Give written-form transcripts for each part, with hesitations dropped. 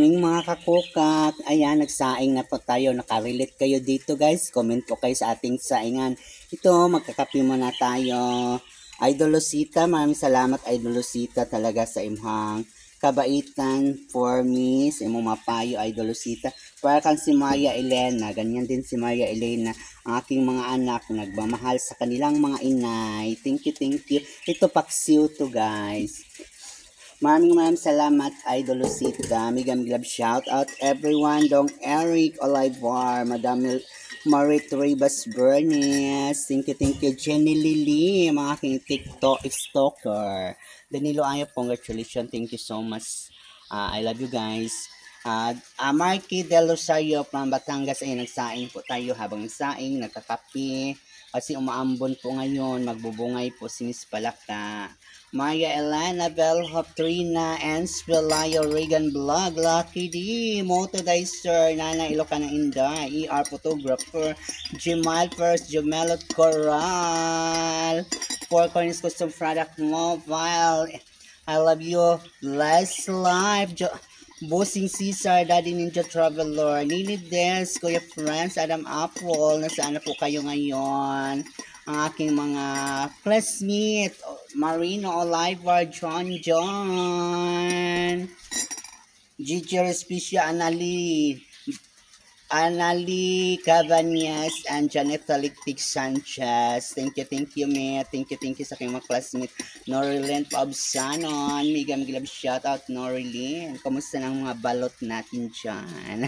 Morning mga kakukak. Ayan, nagsaing na po tayo. Nakarelate kayo dito guys. Comment po kayo sa ating saingan. Ito, magkakape muna tayo. Idol Lucita, maraming salamat Idol Lucita talaga sa imhang kabaitan for me. Sa imong mapayo Idol Lucita. Para kang si Maria Elena. Ganyan din si Maria Elena. Ang aking mga anak nagmamahal sa kanilang mga inay. Thank you, thank you. Ito paksiw to guys. Maraming salamat, Idol Lucita. Migam Glab shout out everyone. Dong Eric Olivar, Madam Marit Ribas Bernes. Thank you, Jenny Lily, mga aking TikTok stalker. Danilo Ayo, congratulations. Thank you so much. I love you guys. Marky Del Rosario from Batangas ay nagsaing po tayo habang nagsaing, nagkakape. Kasi umaambon po ngayon, magbubungay po si Miss Palaka. Maya Elena, Bellhop, Trina, Ans, Velayo, Regan Vlog, Lucky D, Motodizer, Nana Ilocana Inday, ER Photographer, Jimal First, Jomelot Coral, Four Corners Custom Product Mobile, I love you, Bless Life, Bossing Caesar, Daddy Ninja Traveler, Nini Des, Kuya Friends, Adam Apple, nasaan na po kayo ngayon? Ang aking mga classmate, Marino Oliver, John, Gigi Respicia, Anali Cabanyas, and Janet Taliktik Sanchez. Thank you, me. Thank you sa aking mga classmate. Norilyn Pabsanon, Migam Gilab shoutout, Norilyn. Kamusta ng mga balot natin dyan?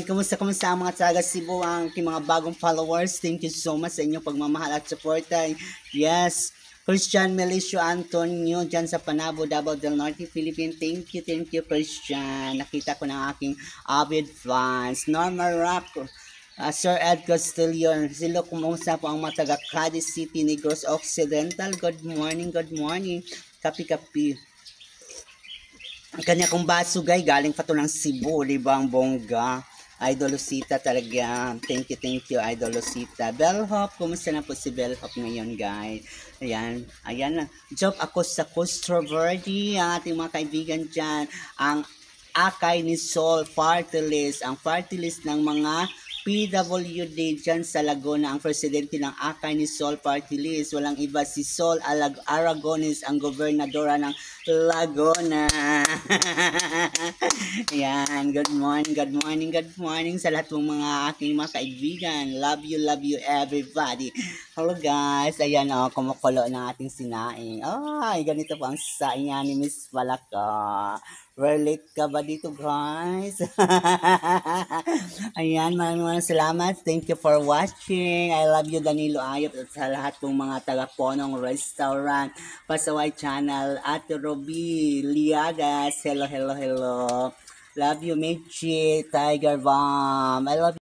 Kamusta ang mga taga Cebu, ang aking mga bagong followers. Thank you so much sa inyong pagmamahal at support. Yes. Christian Melicio Antonio dyan sa Panabo, Davao del Norte, Philippines. Thank you, Christian. Nakita ko ng aking avid fans. Norma Rock, Sir Ed Castillo. Silo, kumusta po ang mga taga Cadiz City, Negros Occidental. Good morning. Kapi. Kanya kong basugay, galing pa to ng Cebu, di ba ang bongga? Idol Lucita talaga. Thank you, Idol Lucita. Bellhop, kumusta na po si Bellhop ngayon, guys? Ayan na. Joke ako sa Costroverdi, ang ating mga kaibigan dyan. Ang akay ni Sol party list, ang party list ng mga PWD dyan sa Laguna. Ang presidente ng akay ni Sol party list, walang iba si Sol Aragones, ang gobernadora ng Laguna. Yan, good morning sa lahat ng mga aking mga kaibigan. Love you everybody. Hello guys, ayan kumukulo ng ating sinaing. Ay, ganito po ang saing ni Miss Palaka. Relate ka ba dito guys? Ayan, maraming salamat. Thank you for watching. I love you, Danilo Ayop, at sa lahat ng mga taga-Ponong Restaurant, Pasaway Channel, Ate Roby Liagas. Hello. Love you, Michi, Tiger Bomb. I love you.